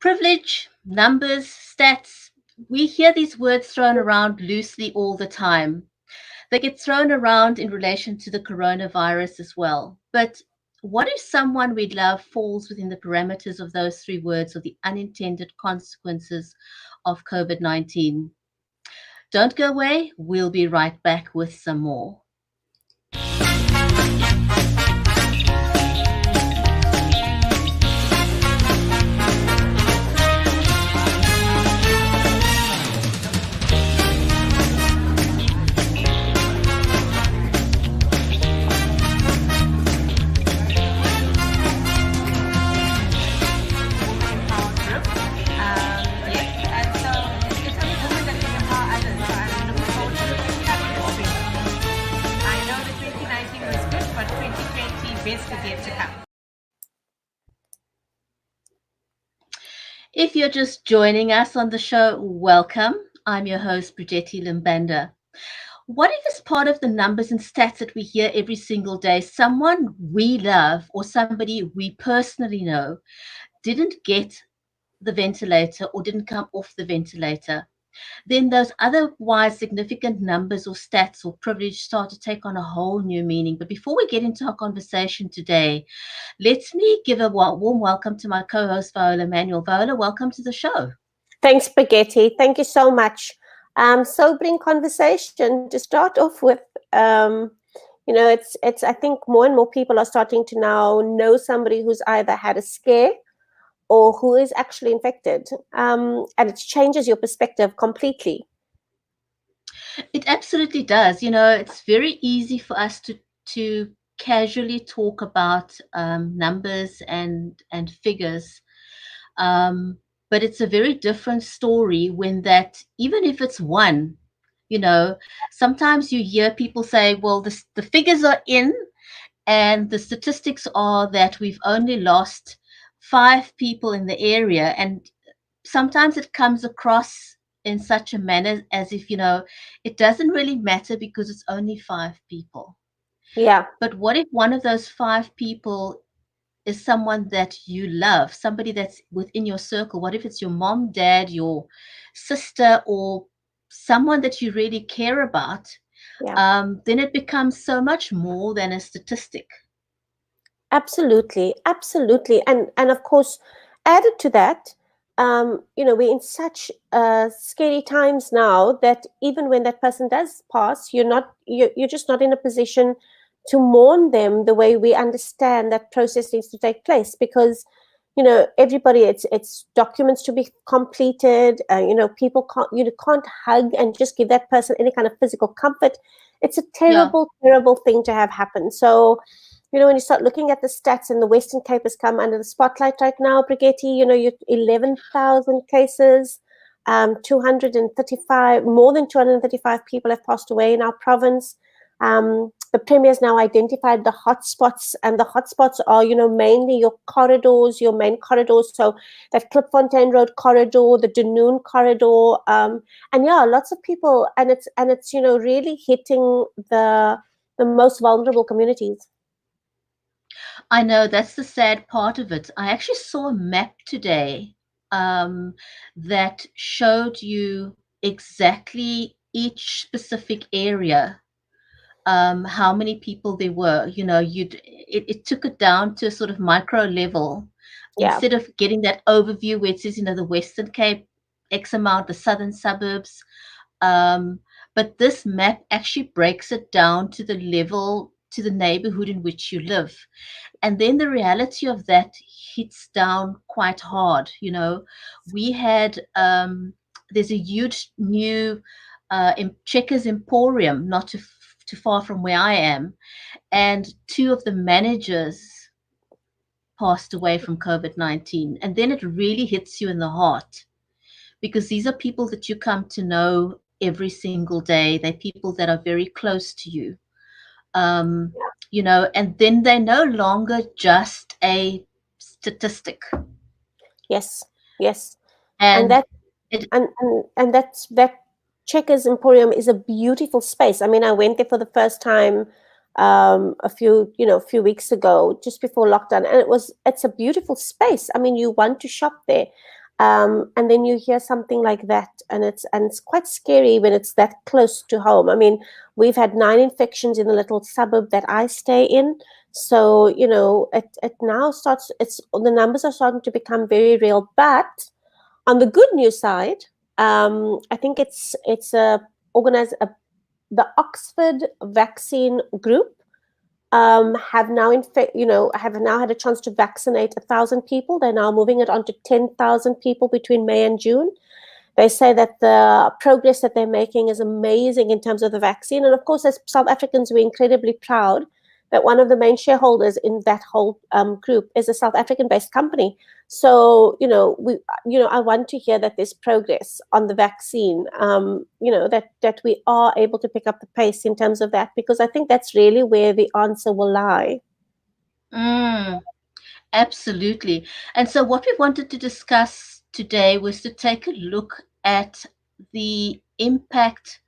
Privilege, numbers, stats, we hear these words thrown around loosely all the time. They get thrown around in relation to the coronavirus as well. But what if someone we love falls within the parameters of those three words or the unintended consequences of COVID-19? Don't go away. We'll be right back with some more. If you're just joining us on the show, welcome. I'm your host, Bridgetti Banda. What if, as part of the numbers and stats that we hear every single day, someone we love or somebody we personally know didn't get the ventilator or didn't come off the ventilator? Then those otherwise significant numbers or stats or privilege start to take on a whole new meaning. But before we get into our conversation today, let me give a warm welcome to my co-host, Viola Manuel. Viola, welcome to the show. Thanks, Bridgetti. Thank you so much. Sobering conversation to start off with. It's. I think more and more people are starting to now know somebody who's either had a scare or who is actually infected, and it changes your perspective completely. It absolutely does. It's very easy for us to casually talk about numbers and figures, but it's a very different story when that, even if it's one, sometimes you hear people say, well, the figures are in, and the statistics are that we've only lost 5 people in the area, and sometimes it comes across in such a manner as if, it doesn't really matter because it's only 5 people. Yeah. But what if one of those 5 people is someone that you love, somebody that's within your circle? What if it's your mom, dad, your sister, or someone that you really care about? Yeah. Then it becomes so much more than a statistic. Absolutely. And of course, added to that, we're in such scary times now that even when that person does pass, you're just not in a position to mourn them the way we understand that process needs to take place, because everybody, it's documents to be completed. People can't hug and just give that person any kind of physical comfort. It's a terrible thing to have happen. So when you start looking at the stats, and the Western Cape has come under the spotlight right now, Bridgetti, you 11,000 cases, 235, more than 235 people have passed away in our province. The Premier's now identified the hotspots, and the hotspots are, mainly your corridors, your main corridors. So that Klipfontein Road corridor, the Dunoon corridor, and lots of people, and it's really hitting the most vulnerable communities. I know, that's the sad part of it. I actually saw a map today that showed you exactly each specific area, how many people there were. It took it down to a sort of micro level. Yeah. Instead of getting that overview where it says, the Western Cape, X amount, the southern suburbs. But this map actually breaks it down to the level, to the neighborhood in which you live. And then the reality of that hits down quite hard. We had, there's a huge new Checkers Emporium, not too far from where I am, and 2 of the managers passed away from COVID-19. And then it really hits you in the heart, because these are people that you come to know every single day. They're people that are very close to you. And then they're no longer just a statistic. Yes. And that Checkers Emporium is a beautiful space. I mean, I went there for the first time a few weeks ago, just before lockdown, and it's a beautiful space. I mean, you want to shop there. And then you hear something like that, and it's quite scary when it's that close to home. I mean, we've had 9 infections in the little suburb that I stay in. So, it now starts, the numbers are starting to become very real. But on the good news side, I think it's organized, the Oxford Vaccine Group have now have now had a chance to vaccinate 1,000 people. They're now moving it on to 10,000 people between May and June. They say that the progress that they're making is amazing in terms of the vaccine. And of course, as South Africans, we're incredibly proud that one of the main shareholders in that whole group is a South African-based company. So, I want to hear that there's progress on the vaccine, that we are able to pick up the pace in terms of that, because I think that's really where the answer will lie. Absolutely. And so what we wanted to discuss today was to take a look at the impact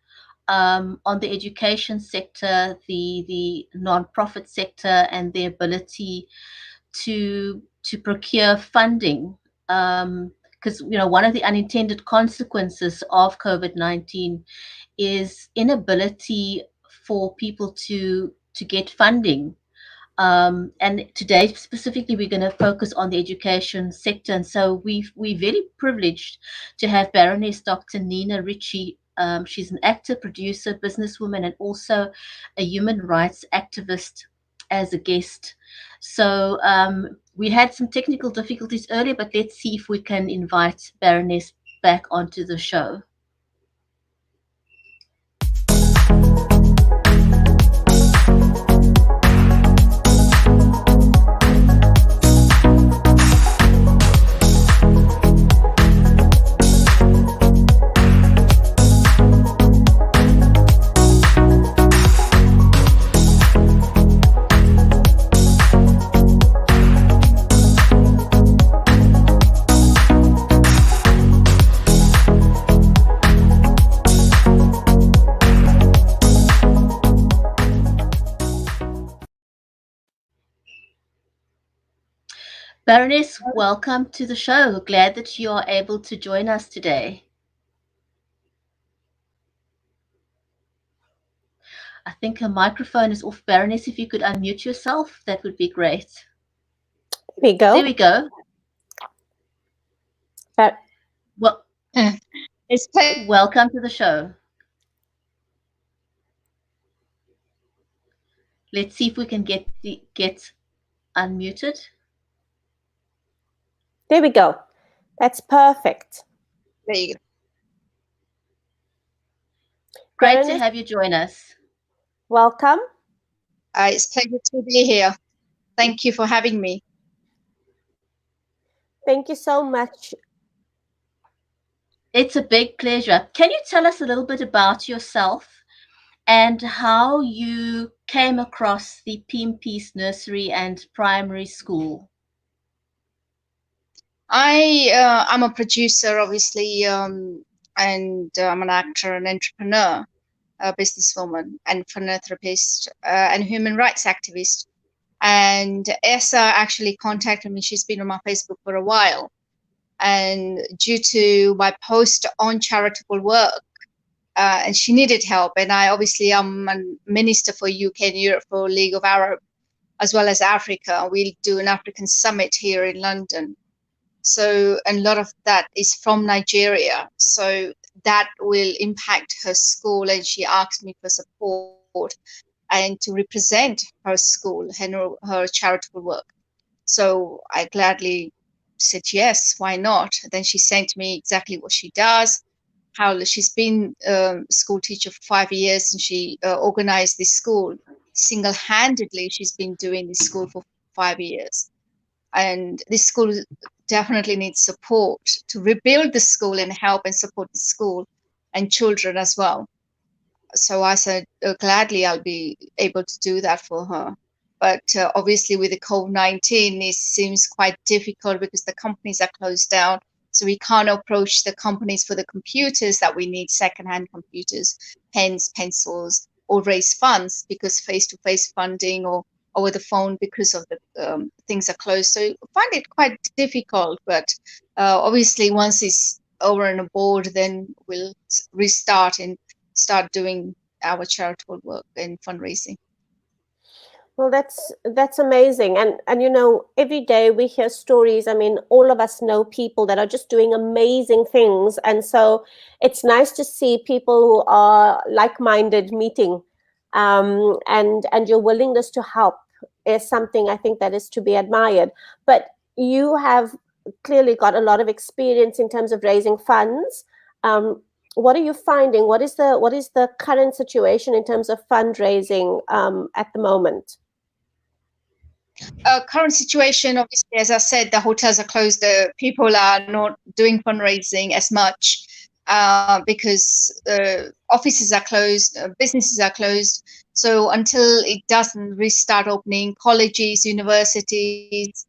on the education sector, the non-profit sector, and the ability to procure funding. Because one of the unintended consequences of COVID-19 is inability for people to get funding. And today specifically, we're going to focus on the education sector. And so we're very privileged to have Baroness DR Neena Richie. She's an actor, producer, businesswoman, and also a human rights activist as a guest. So we had some technical difficulties earlier, but let's see if we can invite Baroness back onto the show. Baroness, welcome to the show. Glad that you are able to join us today. I think her microphone is off. Baroness, if you could unmute yourself, that would be great. There we go. There we go. Well, welcome to the show. Let's see if we can get unmuted. There we go. That's perfect. There you go. Great Baroness, to have you join us. Welcome. It's a pleasure to be here. Thank you for having me. Thank you so much. It's a big pleasure. Can you tell us a little bit about yourself and how you came across the Peace Nursery and Primary School? I'm a producer, obviously, and I'm an actor, an entrepreneur, a businesswoman, and philanthropist, and human rights activist. And Essa actually contacted me. She's been on my Facebook for a while. And due to my post on charitable work, and she needed help. And I'm a minister for UK and Europe for League of Arab, as well as Africa. We'll do an African summit here in London. So, and a lot of that is from Nigeria. So that will impact her school. And she asked me for support and to represent her school and her charitable work. So I gladly said, yes, why not? Then she sent me exactly what she does, how she's been a school teacher for 5 years, and she organized this school single-handedly. She's been doing this school for 5 years. And this school definitely needs support to rebuild the school and help and support the school and children as well. So I said, gladly, I'll be able to do that for her. But obviously with the COVID-19, it seems quite difficult because the companies are closed down. So we can't approach the companies for the computers that we need, secondhand computers, pens, pencils, or raise funds, because face-to-face funding or over the phone because of the things are closed. So I find it quite difficult, but obviously once it's over and aboard, then we'll restart and start doing our charitable work and fundraising. Well, that's amazing, and you know, every day we hear stories. I mean, all of us know people that are just doing amazing things, and so it's nice to see people who are like-minded meeting, and your willingness to help is something I think that is to be admired. But you have clearly got a lot of experience in terms of raising funds. What are you finding? What is the current situation in terms of fundraising at the moment? Current situation, obviously, as I said, the hotels are closed. The people are not doing fundraising as much because offices are closed, businesses are closed. So until it doesn't restart opening, colleges, universities,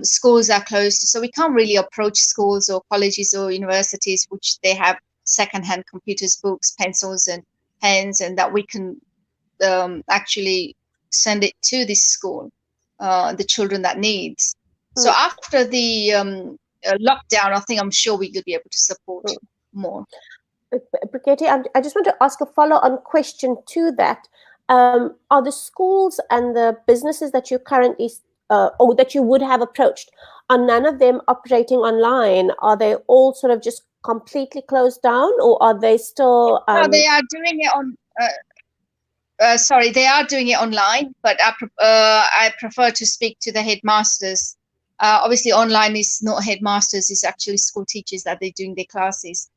schools are closed. So we can't really approach schools or colleges or universities which they have secondhand computers, books, pencils, and pens, and that we can actually send it to this school. The children that needs. So after the lockdown, I think I'm sure we could be able to support more. Bridgetti, I just want to ask a follow-on question to that. Are the schools and the businesses that you currently or that you would have approached, are none of them operating online? Are they all sort of just completely closed down, or are they still? No, they are doing it on. Sorry, they are doing it online, but I prefer to speak to the headmasters. Obviously, online is not headmasters; it's actually school teachers that they're doing their classes,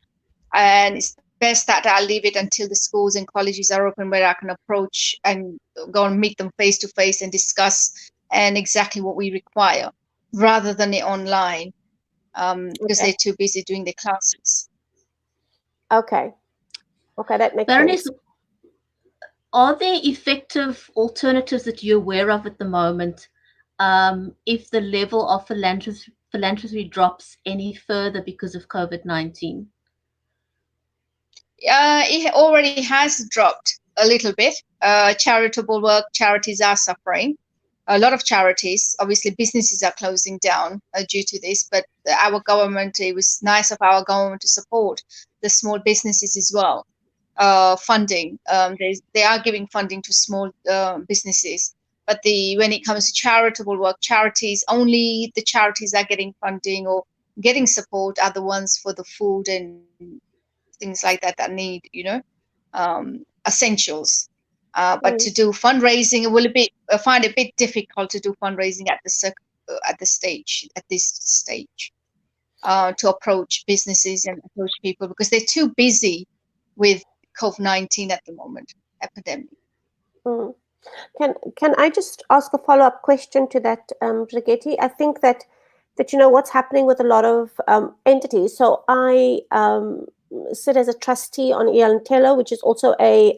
and it's best that I leave it until the schools and colleges are open, where I can approach and go and meet them face to face and discuss and exactly what we require, rather than it online, because they're too busy doing their classes. Okay, that makes Baroness, sense. are there effective alternatives that you're aware of at the moment if the level of philanthropy drops any further because of COVID-19? It already has dropped a little bit. Charitable work, charities are suffering. A lot of charities, obviously businesses are closing down due to this, but our government, it was nice of our government to support the small businesses as well. Funding, they are giving funding to small businesses, but when it comes to charitable work, charities, only the charities are getting funding or getting support are the ones for the food and things like that need, essentials. But to do fundraising, it will find it a bit difficult to do fundraising at this stage, to approach businesses and approach people, because they're too busy with COVID-19 at the moment, epidemic. Can I just ask a follow-up question to that, Bridgetti? I think that you know what's happening with a lot of entities. So I sit as a trustee on Iantelo, which is also a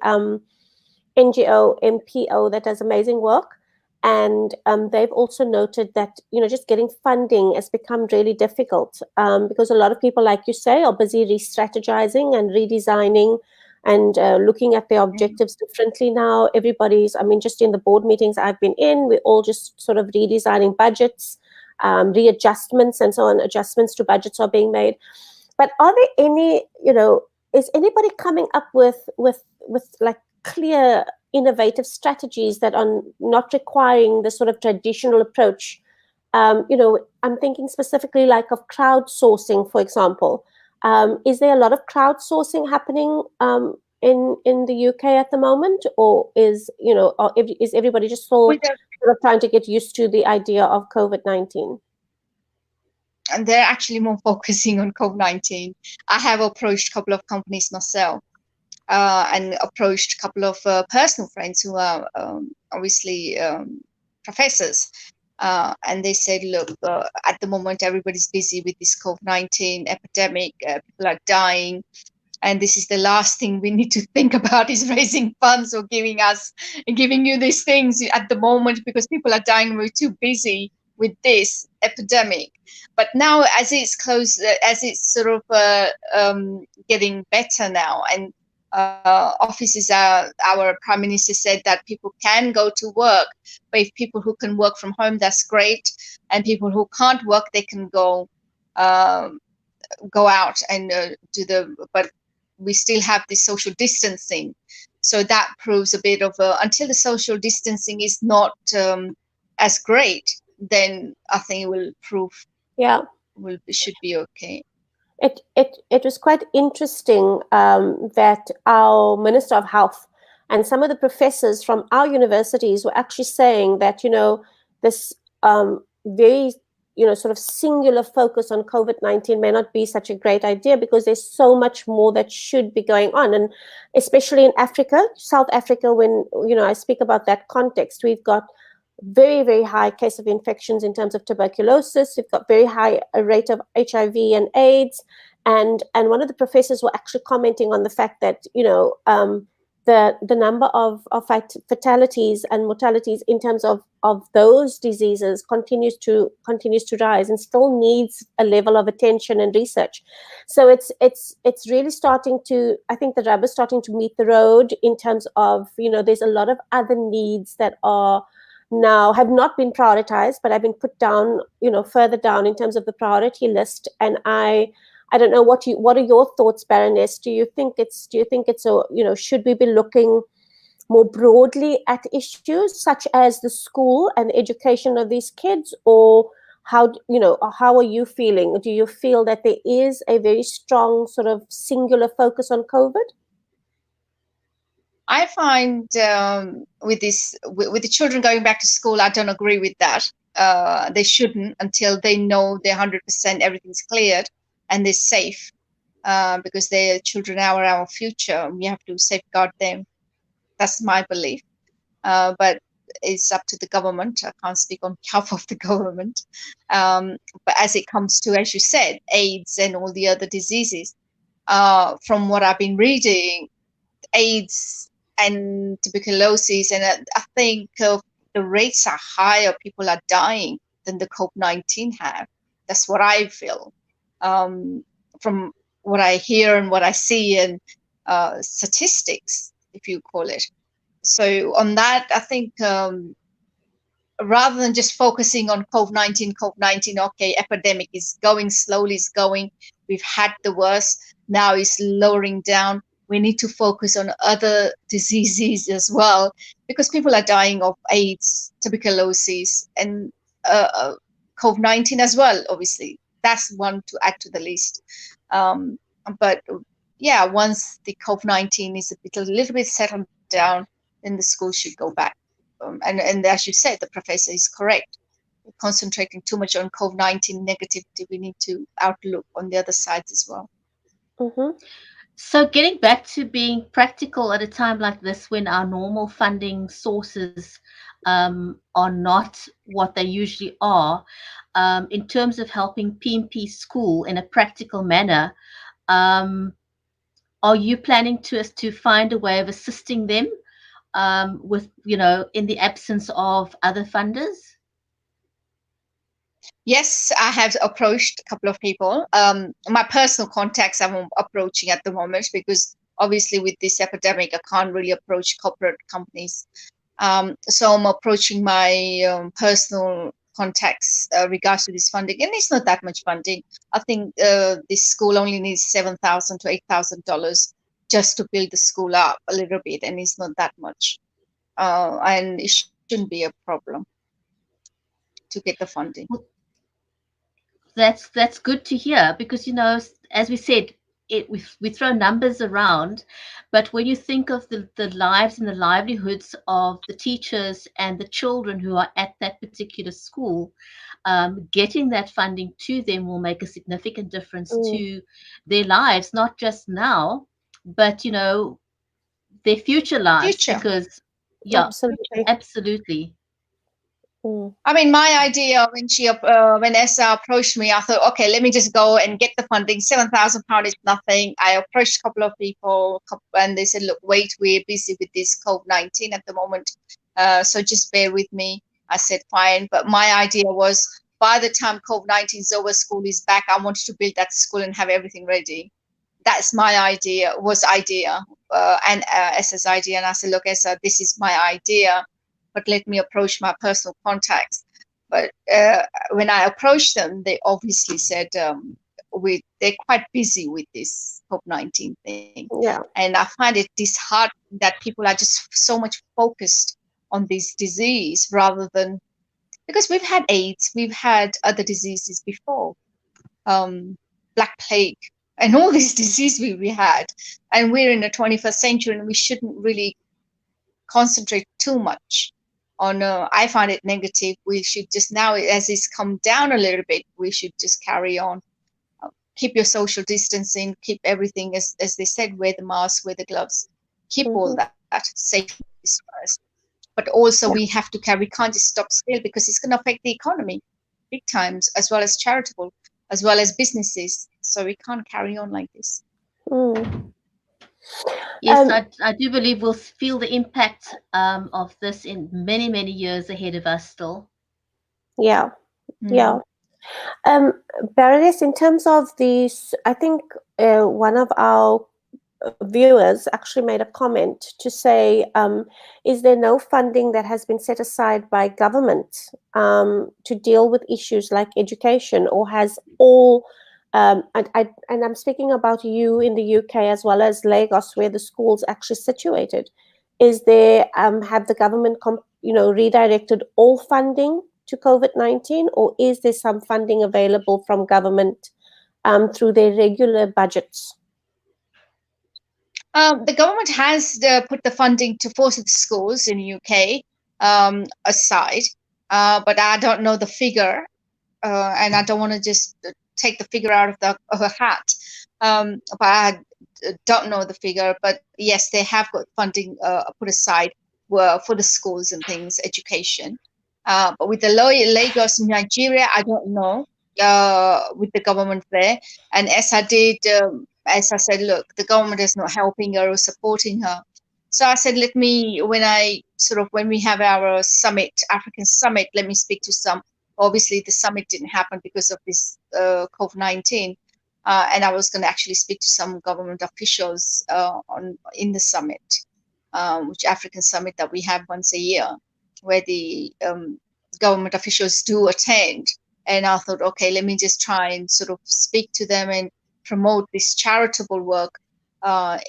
NGO, MPO that does amazing work. And they've also noted that, you know, just getting funding has become really difficult because a lot of people, like you say, are busy re-strategizing and redesigning and looking at their objectives differently now. Everybody's, I mean, just in the board meetings I've been in, we're all just sort of redesigning budgets, readjustments and so on. Adjustments to budgets are being made. But are there any, you know, is anybody coming up with like clear, innovative strategies that are not requiring the sort of traditional approach? You know, I'm thinking specifically like of crowdsourcing, for example. Is there a lot of crowdsourcing happening in the UK at the moment, or is, you know, or is everybody just still sort of trying to get used to the idea of COVID-19? And they're actually more focusing on COVID-19. I have approached a couple of companies myself, and approached a couple of personal friends who are obviously professors. And they said, look, at the moment, everybody's busy with this COVID-19 epidemic. People are dying. And this is the last thing we need to think about, is raising funds or giving you these things at the moment, because people are dying. We're too busy with this epidemic. But now, as it's close, as it's sort of getting better now, and offices. Our Prime Minister said that people can go to work, but if people who can work from home, that's great, and people who can't work, they can go out and but we still have this social distancing, so that proves a bit of until the social distancing is not as great, then I think it will prove it should be okay. It was quite interesting that our Minister of Health and some of the professors from our universities were actually saying that, this very, sort of singular focus on COVID-19 may not be such a great idea, because there's so much more that should be going on. And especially in Africa, South Africa, when, I speak about that context, we've got very, very high case of infections in terms of tuberculosis. We've got very high rate of HIV and AIDS. And one of the professors were actually commenting on the fact that, the number of fatalities and mortalities in terms of those diseases continues to rise, and still needs a level of attention and research. So it's really starting to, I think the rubber's starting to meet the road in terms of, there's a lot of other needs that are now have not been prioritized, but have been put down, further down in terms of the priority list. And I don't know what are your thoughts, Baroness? Do you think it's a, should we be looking more broadly at issues such as the school and education of these kids, or how are you feeling? Do you feel that there is a very strong sort of singular focus on COVID? I find with the children going back to school, I don't agree with that. They shouldn't until they know they're 100% everything's cleared and they're safe, because their children are our future. We have to safeguard them. That's my belief. But it's up to the government. I can't speak on behalf of the government. But as it comes to, as you said, AIDS and all the other diseases, from what I've been reading, AIDS and tuberculosis, and I think the rates are higher. People are dying than the COVID-19 have. That's what I feel from what I hear and what I see, and statistics, if you call it. So on that, I think rather than just focusing on COVID-19, okay, epidemic is going slowly, it's going. We've had the worst. Now it's lowering down. We need to focus on other diseases as well, because people are dying of AIDS, tuberculosis, and COVID-19 as well, obviously. That's one to add to the list. But yeah, once the COVID-19 is a little bit settled down, then the school should go back. And as you said, the professor is correct. We're concentrating too much on COVID-19 negativity. We need to outlook on the other sides as well. Mm-hmm. So getting back to being practical at a time like this, when our normal funding sources are not what they usually are, in terms of helping PMP school in a practical manner, are you planning to find a way of assisting them with, in the absence of other funders? Yes, I have approached a couple of people. My personal contacts I'm approaching at the moment, because obviously with this epidemic, I can't really approach corporate companies. So I'm approaching my personal contacts regards to this funding, and it's not that much funding. I think this school only needs $7,000 to $8,000 just to build the school up a little bit, and it's not that much, and it shouldn't be a problem to get the funding. That's good to hear, because as we said, we throw numbers around, but when you think of the lives and the livelihoods of the teachers and the children who are at that particular school, getting that funding to them will make a significant difference to their lives, not just now, but their future lives. Because absolutely. I mean, my idea when Essa approached me, I thought, okay, let me just go and get the funding. £7,000 is nothing. I approached a couple of people, and they said, look, wait, we're busy with this COVID-19 at the moment, so just bear with me. I said, fine. But my idea was, by the time COVID-19 is over, school is back, I wanted to build that school and have everything ready. that's my idea, and Essa's idea. And I said, look, Essa, this is my idea, but let me approach my personal contacts. But when I approached them, they obviously said they're quite busy with this COVID-19 thing. Yeah. And I find it disheartening that people are just so much focused on this disease rather than, because we've had AIDS, we've had other diseases before, Black Plague, and all these diseases we had. And we're in the 21st century, and we shouldn't really concentrate too much on, I find it negative. We should just now, as it's come down a little bit, we should just carry on. Keep your social distancing, keep everything, as they said, wear the mask, wear the gloves, keep all that safety first. But also we have to carry, we can't just stop still, because it's going to affect the economy big times, as well as charitable, as well as businesses. So we can't carry on like this. Yes, I do believe we'll feel the impact of this in many, many years ahead of us still. Yeah. Baroness, in terms of these, I think one of our viewers actually made a comment to say, is there no funding that has been set aside by government to deal with issues like education, or has all, and I'm speaking about you in the UK as well as Lagos, where the school's actually situated. Is there, have the government, redirected all funding to COVID-19, or is there some funding available from government through their regular budgets? The government has put the funding to force the schools in the UK aside, but I don't know the figure, and I don't want to just take the figure out of a hat. But I don't know the figure. But yes, they have got funding put aside for the schools and things, education. But with the Lagos, Nigeria, I don't know with the government there. And as I said, look, the government is not helping her or supporting her. So I said, when we have our summit, African summit, let me speak to some. Obviously, the summit didn't happen because of this COVID-19. And I was going to actually speak to some government officials in the summit, which African summit that we have once a year, where the government officials do attend. And I thought, okay, let me just try and sort of speak to them and promote this charitable work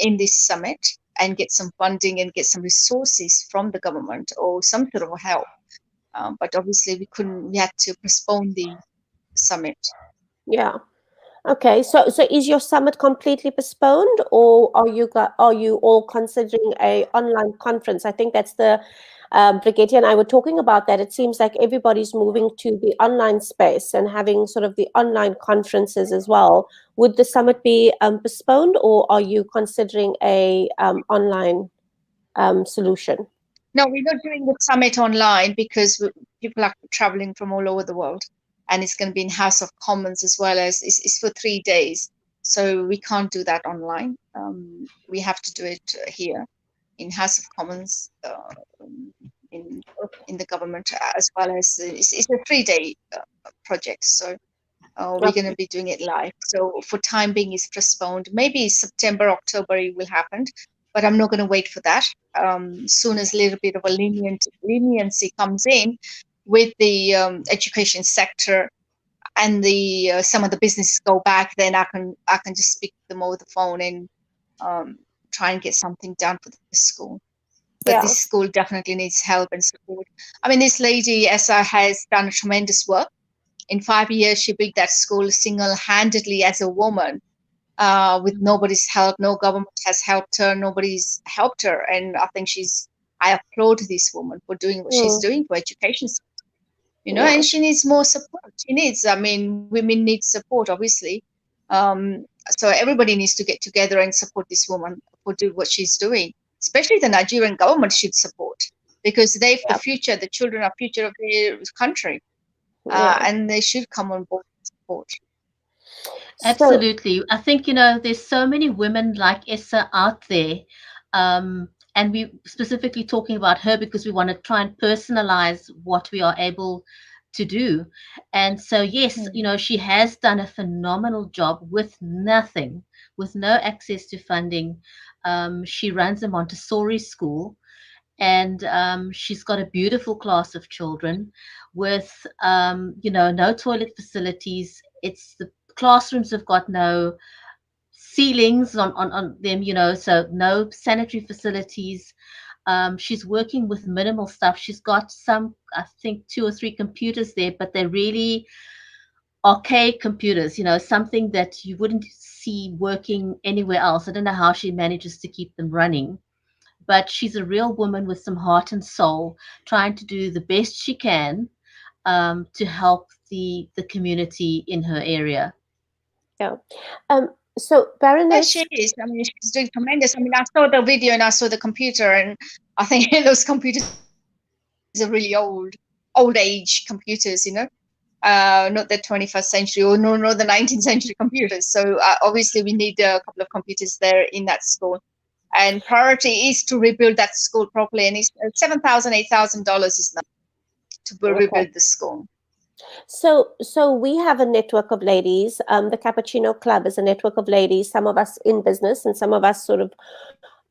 in this summit, and get some funding and get some resources from the government or some sort of help. But obviously we had to postpone the summit. Yeah. Okay. So is your summit completely postponed, or are you all considering a online conference? I think that's the Bridgetti and I were talking about that. It seems like everybody's moving to the online space and having sort of the online conferences as well. Would the summit be postponed, or are you considering a online solution? No, we're not doing the summit online because people are traveling from all over the world, and it's going to be in House of Commons, as well as it's for 3 days. So we can't do that online. We have to do it here in House of Commons, in the government, as well as it's a 3-day project. So we're going to be doing it live. So for time being, it's postponed. Maybe September, October it will happen, but I'm not going to wait for that. Soon as a little bit of a leniency comes in with the education sector, and the some of the businesses go back, then I can just speak to them over the phone and try and get something done for the school. But this school definitely needs help and support. I mean, this lady, Essa, has done tremendous work. In 5 years, she built that school single-handedly as a woman, with nobody's help. No government has helped her. Nobody's helped her. And I think I applaud this woman for doing what she's doing for education, and she needs more support. Women need support, obviously. So everybody needs to get together and support this woman for doing what she's doing. Especially the Nigerian government should support, because they're the future. The children are future of their country. And they should come on board and support. Absolutely. I think, there's so many women like Essa out there. And we specifically talking about her because we want to try and personalize what we are able to do. And so, yes, she has done a phenomenal job with nothing, with no access to funding. She runs a Montessori school, and she's got a beautiful class of children with, no toilet facilities. It's the classrooms have got no ceilings on them, so no sanitary facilities. She's working with minimal stuff. She's got some, I think, 2 or 3 computers there, but they're really archaic computers, something that you wouldn't see working anywhere else. I don't know how she manages to keep them running, but she's a real woman with some heart and soul, trying to do the best she can to help the community in her area. Yeah. So Yeah, Baroness, she is. I mean, she's doing tremendous. I mean, I saw the video and I saw the computer, and I think those computers are really old age computers, not the 21st century or no the 19th century computers. So obviously we need a couple of computers there in that school. And priority is to rebuild that school properly. And it's $7,000, $8,000 is not to rebuild the school. So we have a network of ladies. The Cappuccino Club is a network of ladies, some of us in business and some of us sort of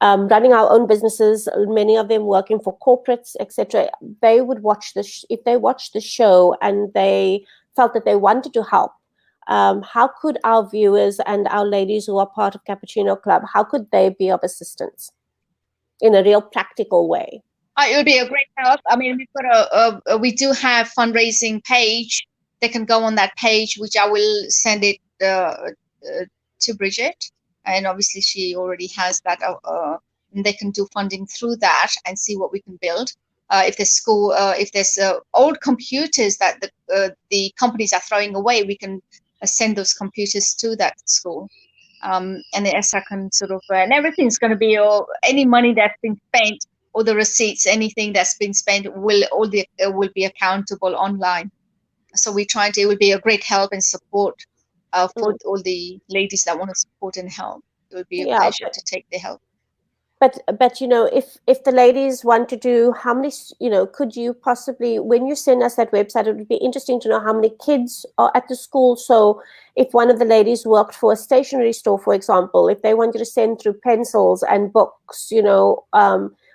running our own businesses, many of them working for corporates, etc. They would watch this, if they watched the show and they felt that they wanted to help, how could our viewers and our ladies who are part of Cappuccino Club, how could they be of assistance in a real practical way? It would be a great help. I mean, we've got we do have fundraising page. They can go on that page, which I will send it to Bridget. And obviously she already has that. And they can do funding through that and see what we can build. If there's old computers that the companies are throwing away, we can send those computers to that school. And the ESSA can sort of, and everything's going to be, any money that's been spent, or the receipts, anything that's been spent will be accountable online. So we're trying to, it will be a great help and support for all the ladies that want to support and help. It would be a pleasure to take the help. But if the ladies want to do, how many, could you possibly, when you send us that website, it would be interesting to know how many kids are at the school. So if one of the ladies worked for a stationery store, for example, if they wanted to send through pencils and books,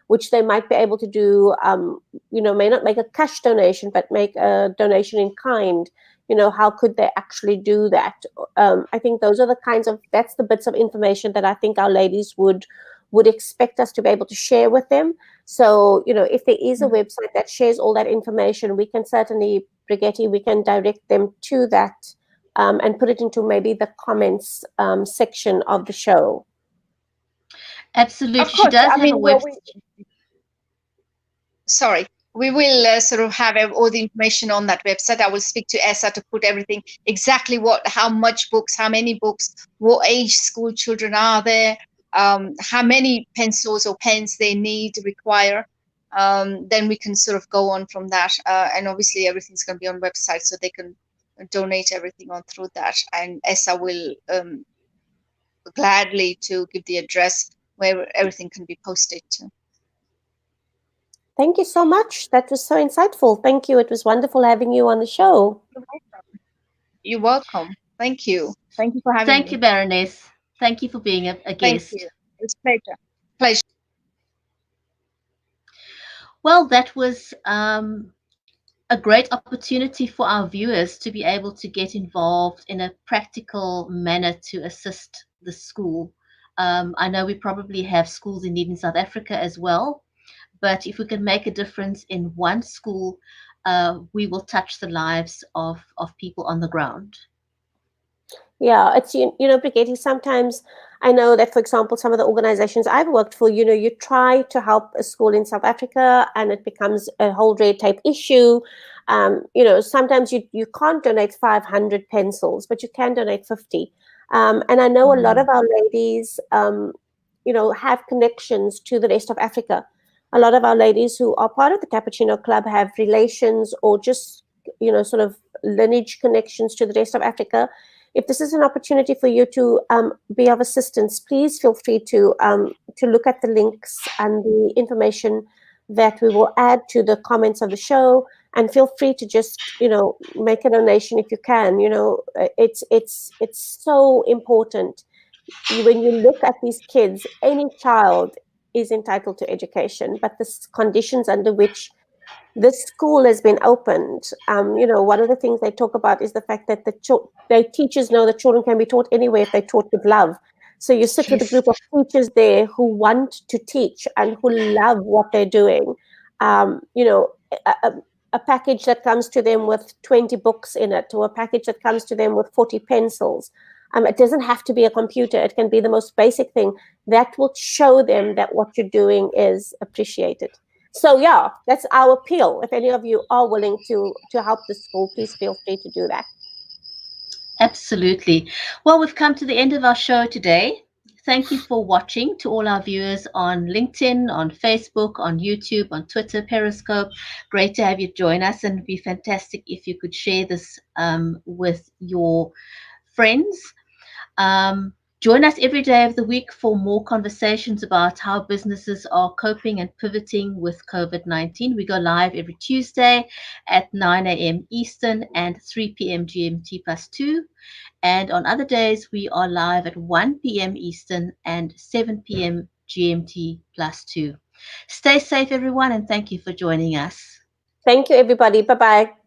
which they might be able to do, may not make a cash donation, but make a donation in kind, how could they actually do that? I think those are that's the bits of information that I think our ladies would expect us to be able to share with them. So, if there is a website that shares all that information, we can certainly, Bridgetti, we can direct them to that and put it into maybe the comments section of the show. Absolutely. Of course, she does have a website. Sorry. We will sort of have all the information on that website. I will speak to ESSA to put everything, exactly how much books, how many books, what age school children are there, how many pencils or pens they require. Then we can sort of go on from that. And obviously everything's going to be on website, so they can donate everything on through that. And ESSA will gladly to give the address where everything can be posted to. Thank you so much. That was so insightful. Thank you. It was wonderful having you on the show. You're welcome. Thank you. Thank you for having me. Thank you, Baroness. Thank you for being a guest. Thank you. It's a pleasure. Well, that was a great opportunity for our viewers to be able to get involved in a practical manner to assist the school. I know we probably have schools in need in South Africa as well, but if we can make a difference in one school, we will touch the lives of people on the ground. Yeah, it's, Bridgetti, sometimes I know that, for example, some of the organizations I've worked for, you try to help a school in South Africa and it becomes a whole red tape issue. Sometimes you can't donate 500 pencils, but you can donate 50. And I know a lot of our ladies, have connections to the rest of Africa. A lot of our ladies who are part of the Cappuccino Club have relations or just, sort of lineage connections to the rest of Africa. If this is an opportunity for you to be of assistance, please feel free to look at the links and the information that we will add to the comments of the show, and feel free to just, make a donation if you can. It's so important. when you look at these kids, any child is entitled to education, but the conditions under which this school has been opened. One of the things they talk about is the fact that the teachers know that children can be taught anywhere if they're taught with love. So you sit with a Yes. group of teachers there who want to teach and who love what they're doing. Um, you know, a, a, a package that comes to them with 20 books in it, or a package that comes to them with 40 pencils. It doesn't have to be a computer. It can be the most basic thing that will show them that what you're doing is appreciated. So yeah, that's our appeal. If any of you are willing to help the school, please feel free to do that. Absolutely. Well, we've come to the end of our show today. Thank you for watching, to all our viewers on LinkedIn, on Facebook, on YouTube, on Twitter, Periscope. Great to have you join us, and it'd be fantastic if you could share this with your friends. Join us every day of the week for more conversations about how businesses are coping and pivoting with COVID-19. We go live every Tuesday at 9 a.m. Eastern and 3 p.m. GMT plus 2. And on other days, we are live at 1 p.m. Eastern and 7 p.m. GMT plus 2. Stay safe, everyone, and thank you for joining us. Thank you, everybody. Bye bye.